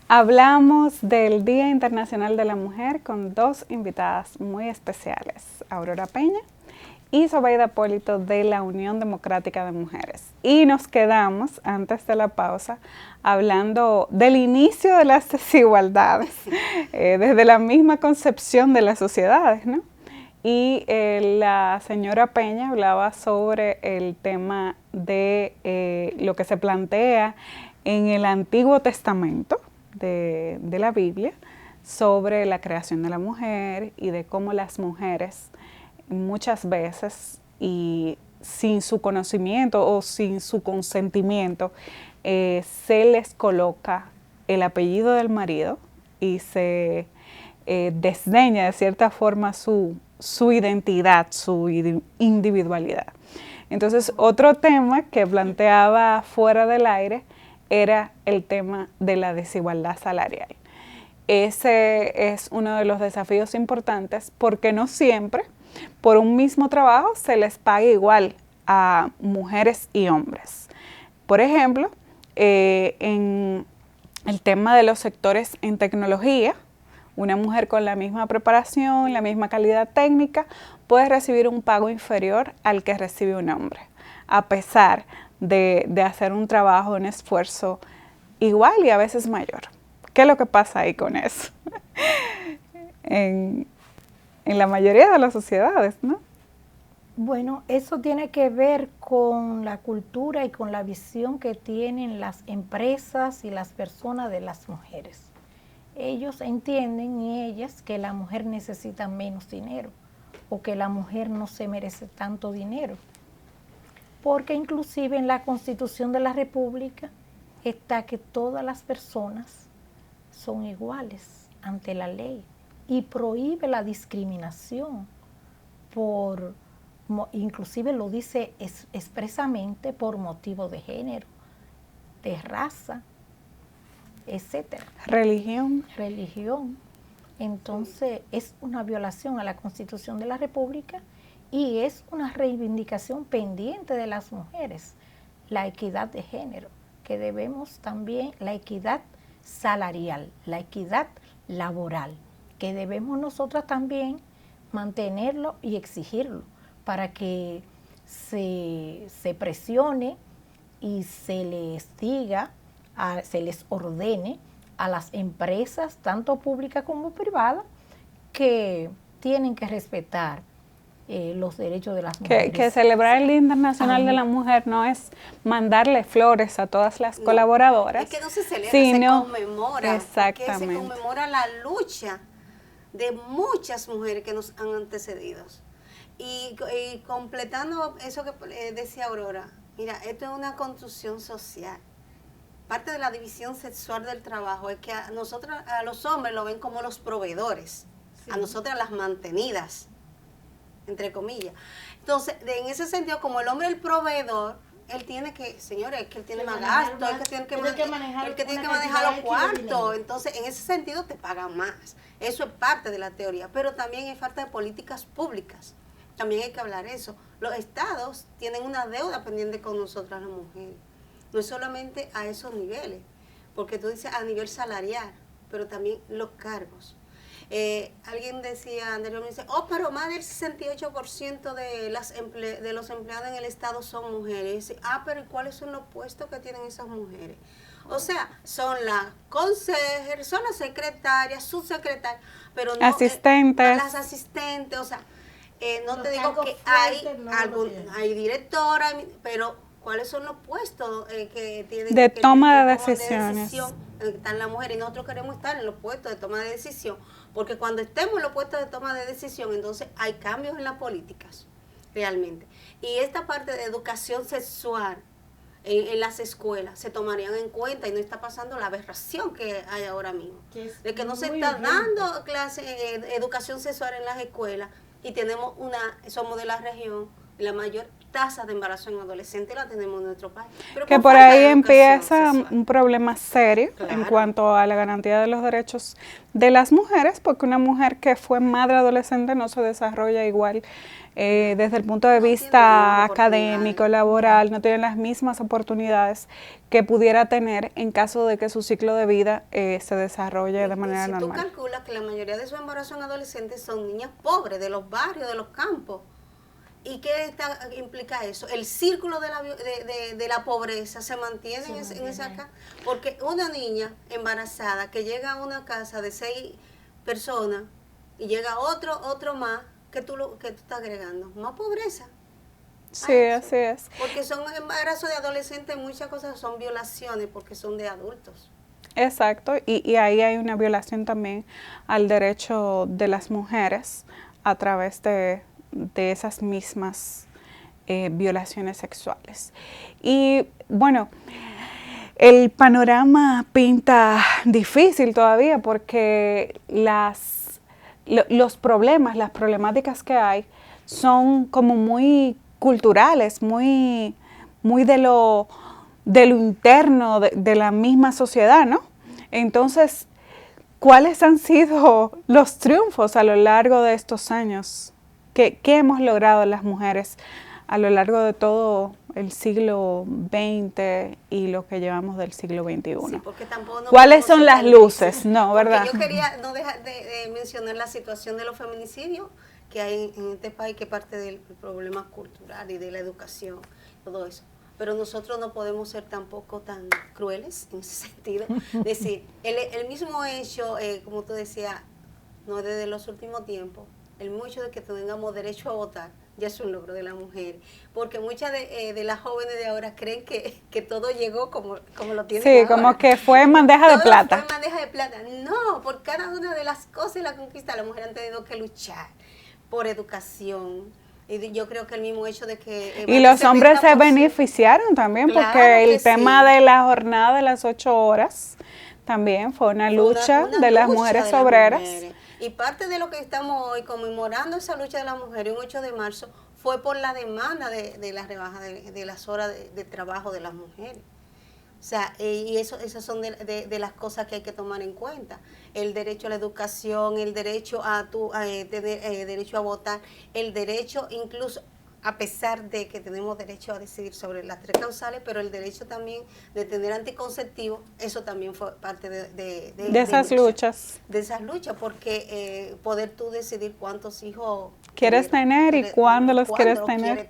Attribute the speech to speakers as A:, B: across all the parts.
A: Hablamos del Día Internacional de la Mujer con dos invitadas muy especiales, Aurora Peña y Zobeida Polito de la Unión Democrática de Mujeres. Y nos quedamos, antes de la pausa, hablando del inicio de las desigualdades, desde la misma concepción de las sociedades, ¿no? Y la señora Peña hablaba sobre el tema de lo que se plantea en el Antiguo Testamento de la Biblia sobre la creación de la mujer y de cómo las mujeres muchas veces y sin su conocimiento o sin su consentimiento se les coloca el apellido del marido y se desdeña de cierta forma su identidad, su individualidad. Entonces, otro tema que planteaba fuera del aire era el tema de la desigualdad salarial. Ese es uno de los desafíos importantes porque no siempre por un mismo trabajo se les paga igual a mujeres y hombres. Por ejemplo, en el tema de los sectores en tecnología, una mujer con la misma preparación, la misma calidad técnica, puede recibir un pago inferior al que recibe un hombre, a pesar de hacer un trabajo, un esfuerzo igual y a veces mayor. ¿Qué es lo que pasa ahí con eso? en la mayoría de las sociedades, ¿no?
B: Bueno, eso tiene que ver con la cultura y con la visión que tienen las empresas y las personas de las mujeres. Ellos entienden y ellas que la mujer necesita menos dinero o que la mujer no se merece tanto dinero. Porque inclusive en la Constitución de la República está que todas las personas son iguales ante la ley y prohíbe la discriminación inclusive lo dice expresamente por motivo de género, de raza, etcétera.
A: Religión.
B: Entonces es una violación a la Constitución de la República y es una reivindicación pendiente de las mujeres, la equidad de género, que debemos también, la equidad salarial, la equidad laboral, que debemos nosotras también mantenerlo y exigirlo para que se presione y se les diga, se les ordene a las empresas, tanto públicas como privadas, que tienen que respetar los derechos de las mujeres.
A: Que celebrar el Día Internacional de la Mujer no es mandarle flores a todas las colaboradoras.
C: Es que no se celebra,
A: sino,
C: se conmemora.
A: Exactamente.
C: Que se conmemora la lucha de muchas mujeres que nos han antecedido. Y completando eso que decía Aurora, mira, esto es una construcción social. Parte de la división sexual del trabajo es que a nosotros, a los hombres lo ven como los proveedores, sí, a nosotras las mantenidas, entre comillas. Entonces, en ese sentido, como el hombre es el proveedor, él tiene que, señores, es que él tiene más gasto, es que tiene que manejar los cuartos. Entonces, en ese sentido te pagan más. Eso es parte de la teoría, pero también hay falta de políticas públicas. También hay que hablar eso. Los estados tienen una deuda pendiente con nosotras las mujeres. No es solamente a esos niveles, porque tú dices a nivel salarial, pero también los cargos. Alguien decía anteriormente, pero más del 68% de los empleados en el estado son mujeres. Pero ¿y cuáles son los puestos que tienen esas mujeres? O sea, son las consejeras, son las secretarias, subsecretarias, pero no
A: asistentes.
C: Las asistentes, o sea, no te digo que hay directora, pero ¿cuáles son los puestos que tienen
A: de toma de
C: decisiones? Están las mujeres y nosotros queremos estar en los puestos de toma de decisión, porque cuando estemos en los puestos de toma de decisión, entonces hay cambios en las políticas, realmente. Y esta parte de educación sexual en las escuelas se tomarían en cuenta y no está pasando la aberración que hay ahora mismo, de que no se está dando educación sexual en las escuelas y somos de la región La mayor tasa de embarazo en adolescentes la tenemos en nuestro país. Pero
A: Que
C: por
A: por
C: falta
A: ahí
C: de educación
A: empieza
C: sexual.
A: un problema serio en
C: Claro.
A: cuanto a la garantía de los derechos de las mujeres, porque una mujer que fue madre adolescente no se desarrolla igual desde el punto de
C: No tiene
A: vista
C: las mismas
A: académico,
C: oportunidades.
A: laboral, no tiene las mismas oportunidades que pudiera tener en caso de que su ciclo de vida se desarrolle de manera
C: Si tú
A: normal.
C: calculas que la mayoría de esos embarazos en adolescentes son niñas pobres, de los barrios, de los campos. ¿Y qué implica eso? El círculo de la pobreza se mantiene en esa casa. Porque una niña embarazada que llega a una casa de 6 personas y llega otro más, que tú estás agregando? Más pobreza.
A: Sí,
C: eso.
A: así es.
C: Porque son embarazos de adolescentes, muchas cosas son violaciones porque son de adultos.
A: Exacto, y ahí hay una violación también al derecho de las mujeres a través de esas mismas violaciones sexuales. Y bueno, el panorama pinta difícil todavía porque los problemas, las problemáticas que hay son como muy culturales, muy de lo interno de la misma sociedad, ¿no? Entonces, ¿cuáles han sido los triunfos a lo largo de estos años? ¿Qué hemos logrado las mujeres a lo largo de todo el siglo XX y lo que llevamos del siglo XXI?
C: Sí, porque tampoco
A: ¿Cuáles son las luces? No, ¿verdad?
C: Porque yo quería no dejar de mencionar la situación de los feminicidios que hay en este país, que es parte del problema cultural y de la educación, todo eso. Pero nosotros no podemos ser tampoco tan crueles en ese sentido. Es decir, el mismo hecho, como tú decías, no desde los últimos tiempos, el mucho de que tengamos derecho a votar ya es un logro de la mujer, porque muchas de las jóvenes de ahora creen que todo llegó como lo tienen
A: Sí,
C: ahora.
A: como que fue en bandeja de
C: Todo
A: plata.
C: fue en bandeja de plata. No, por cada una de las cosas y la conquista, la mujer han tenido que luchar por educación. Y yo creo que el mismo hecho de que...
A: Y los hombres se beneficiaron también,
C: Claro
A: porque el
C: que
A: tema
C: sí.
A: de la jornada de las 8 horas también fue una lucha
C: Una
A: de las
C: lucha
A: mujeres
C: de las
A: obreras.
C: mujeres. Y parte de lo que estamos hoy conmemorando esa lucha de las mujeres, un 8 de marzo, fue por la demanda de la rebaja de las horas de trabajo de las mujeres. O sea, y esas son de las cosas que hay que tomar en cuenta. El derecho a la educación, el derecho a tener derecho a votar, el derecho incluso, a pesar de que tenemos derecho a decidir sobre las 3 causales, pero el derecho también de tener anticonceptivo, eso también fue parte de
A: esas luchas.
C: De esas luchas, porque poder tú decidir cuántos hijos
A: quieres tener y cuándo los quieres tener.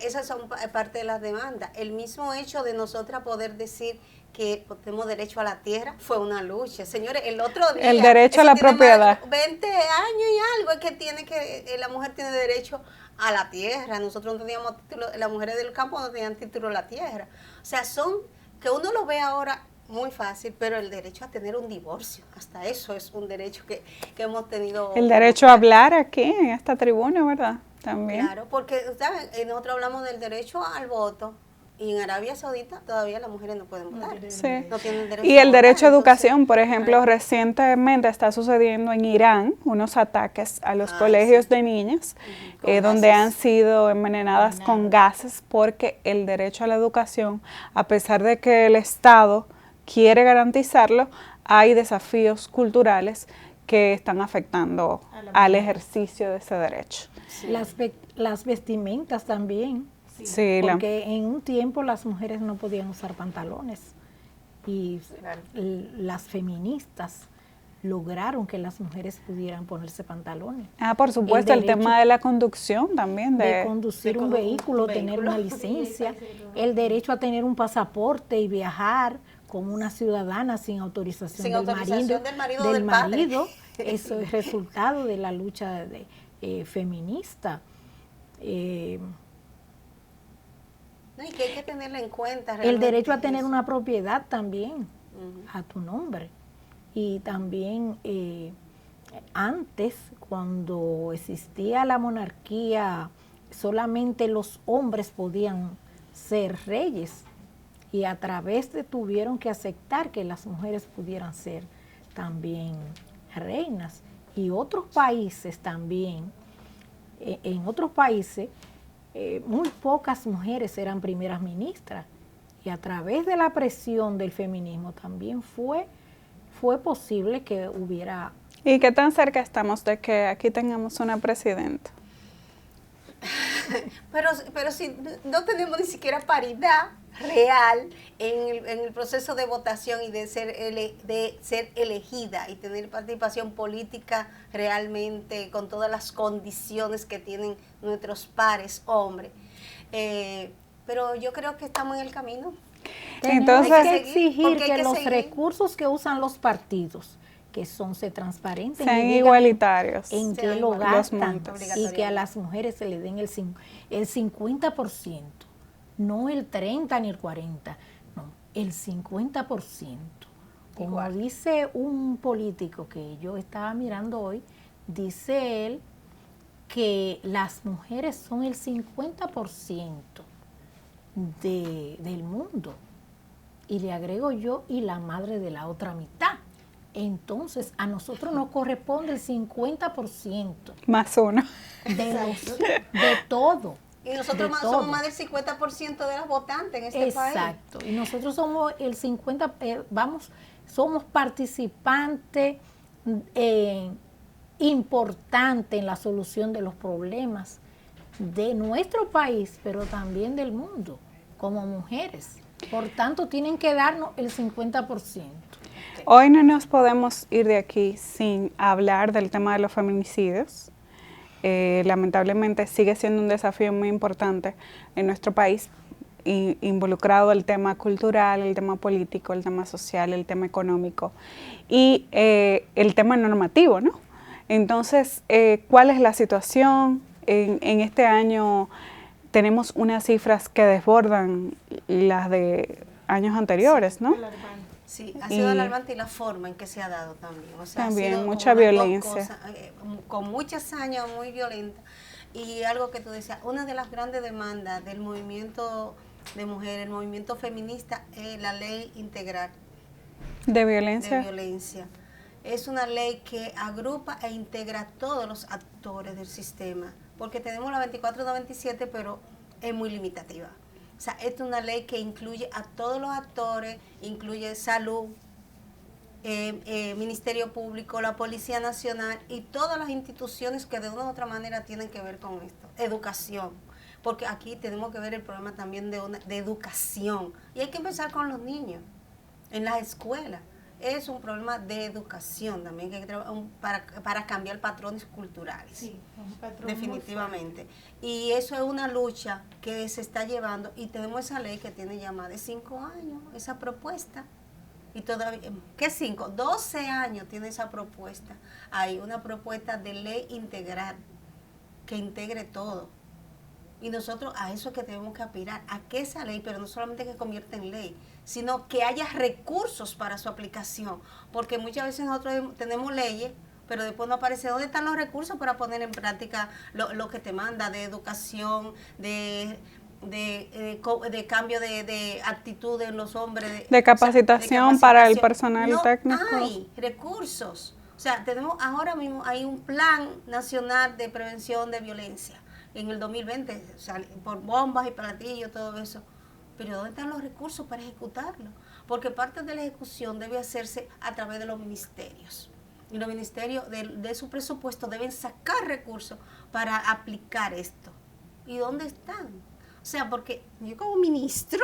C: Esas son parte de las demandas. El mismo hecho de nosotras poder decir que tenemos derecho a la tierra fue una lucha. Señores, el otro día...
A: El derecho a la propiedad.
C: 20 años y algo es que la mujer tiene derecho a la tierra. Nosotros no teníamos título, las mujeres del campo no tenían título a la tierra. O sea, son que uno lo ve ahora muy fácil, pero el derecho a tener un divorcio, hasta eso es un derecho que hemos tenido.
A: El derecho a hablar aquí en esta tribuna, ¿verdad? También.
C: Claro, porque ¿saben? Nosotros hablamos del derecho al voto y en Arabia Saudita todavía las mujeres no pueden votar.
A: Sí.
C: No tienen derecho
A: Y
C: a
A: el
C: votar,
A: derecho a
C: entonces,
A: educación, por ejemplo, recientemente está sucediendo en Irán unos ataques a los colegios
C: sí.
A: de niñas,
C: Con
A: donde
C: gases.
A: han sido envenenadas con gases, porque el derecho a la educación, a pesar de que el Estado quiere garantizarlo, hay desafíos culturales que están afectando al ejercicio de ese derecho.
B: Sí. Las vestimentas también,
A: Sí,
B: porque en un tiempo las mujeres no podían usar pantalones y las feministas lograron que las mujeres pudieran ponerse pantalones.
A: por supuesto, el tema de la conducción también.
B: De conducir un vehículo, tener una licencia, el derecho a tener un pasaporte y viajar como una ciudadana sin autorización, del marido. Eso es resultado de la lucha feminista.
C: No, y que hay que tenerlo en cuenta.
B: El derecho a tener una propiedad también a tu nombre. Y también antes, cuando existía la monarquía, solamente los hombres podían ser reyes. Y a través tuvieron que aceptar que las mujeres pudieran ser también reinas. Y otros países también, en otros países, muy pocas mujeres eran primeras ministras. Y a través de la presión del feminismo también fue posible que hubiera...
A: ¿Y qué tan cerca estamos de que aquí tengamos una presidenta?
C: Pero si no tenemos ni siquiera paridad real en el proceso de votación y de ser elegida y tener participación política realmente con todas las condiciones que tienen nuestros pares hombres. Pero yo creo que estamos en el camino.
B: Entonces hay que exigir que los
C: seguir.
B: Recursos que usan los partidos, que se transparenten,
A: sean igualitarios,
B: en qué lo gastan, y que a las mujeres se le den el 50%, no el 30 ni el 40, no, el 50%. Como dice un político que yo estaba mirando hoy, dice él que las mujeres son el 50% del mundo. Y le agrego yo, y la madre de la otra mitad. Entonces, a nosotros nos corresponde el 50%.
A: Más uno.
B: De todo.
C: Y nosotros somos más del 50% de las votantes en este país.
B: Exacto. Y nosotros somos el 50%, somos participantes importantes en la solución de los problemas de nuestro país, pero también del mundo, como mujeres. Por tanto, tienen que darnos el 50%.
A: Hoy no nos podemos ir de aquí sin hablar del tema de los feminicidios. Lamentablemente sigue siendo un desafío muy importante en nuestro país, involucrado el tema cultural, el tema político, el tema social, el tema económico y el tema normativo, ¿no? Entonces, ¿cuál es la situación? En este año tenemos unas cifras que desbordan las de años anteriores, ¿no?
C: Sí, ha sido alarmante y la forma en que se ha dado también. O sea,
A: también
C: ha sido
A: mucha violencia.
C: Con muchos años, muy violenta. Y algo que tú decías, una de las grandes demandas del movimiento de mujeres, el movimiento feminista, es la ley integral
A: de violencia.
C: Es una ley que agrupa e integra a todos los actores del sistema, porque tenemos la 2497, pero es muy limitativa. O sea, esta es una ley que incluye a todos los actores, incluye salud, Ministerio Público, la Policía Nacional y todas las instituciones que de una u otra manera tienen que ver con esto. Educación, porque aquí tenemos que ver el problema también de educación. Y hay que empezar con los niños, en las escuelas. Es un problema de educación también, que hay que para cambiar patrones culturales. Sí, un patrón definitivamente. Y eso es una lucha que se está llevando, y tenemos esa ley que tiene ya más de 5 años, esa propuesta. Y todavía, ¿qué 5? 12 años tiene esa propuesta. Hay una propuesta de ley integral que integre todo. Y nosotros a eso es que tenemos que aspirar, a que esa ley, pero no solamente que convierta en ley, sino que haya recursos para su aplicación. Porque muchas veces nosotros tenemos leyes, pero después no aparece dónde están los recursos para poner en práctica lo que te manda de educación, de cambio de actitud en los hombres.
A: De capacitación para el personal técnico.
C: No hay recursos. O sea, tenemos ahora mismo, hay un plan nacional de prevención de violencia en el 2020, o sea, por bombas y platillos, todo eso. Pero ¿dónde están los recursos para ejecutarlo? Porque parte de la ejecución debe hacerse a través de los ministerios. Y los ministerios de su presupuesto deben sacar recursos para aplicar esto. ¿Y dónde están? O sea, porque yo como ministro,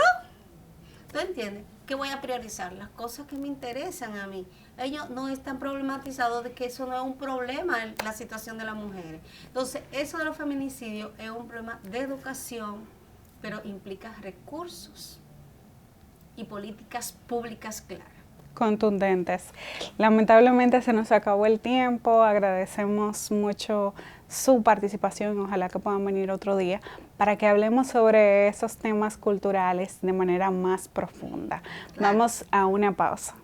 C: ¿tú entiendes? Que voy a priorizar las cosas que me interesan a mí. Ellos no están problematizados de que eso no es un problema en la situación de las mujeres. Entonces, eso de los feminicidios es un problema de educación, pero implica recursos y políticas públicas claras.
A: Contundentes. Lamentablemente se nos acabó el tiempo, agradecemos mucho su participación, ojalá que puedan venir otro día para que hablemos sobre esos temas culturales de manera más profunda. Claro. Vamos a una pausa.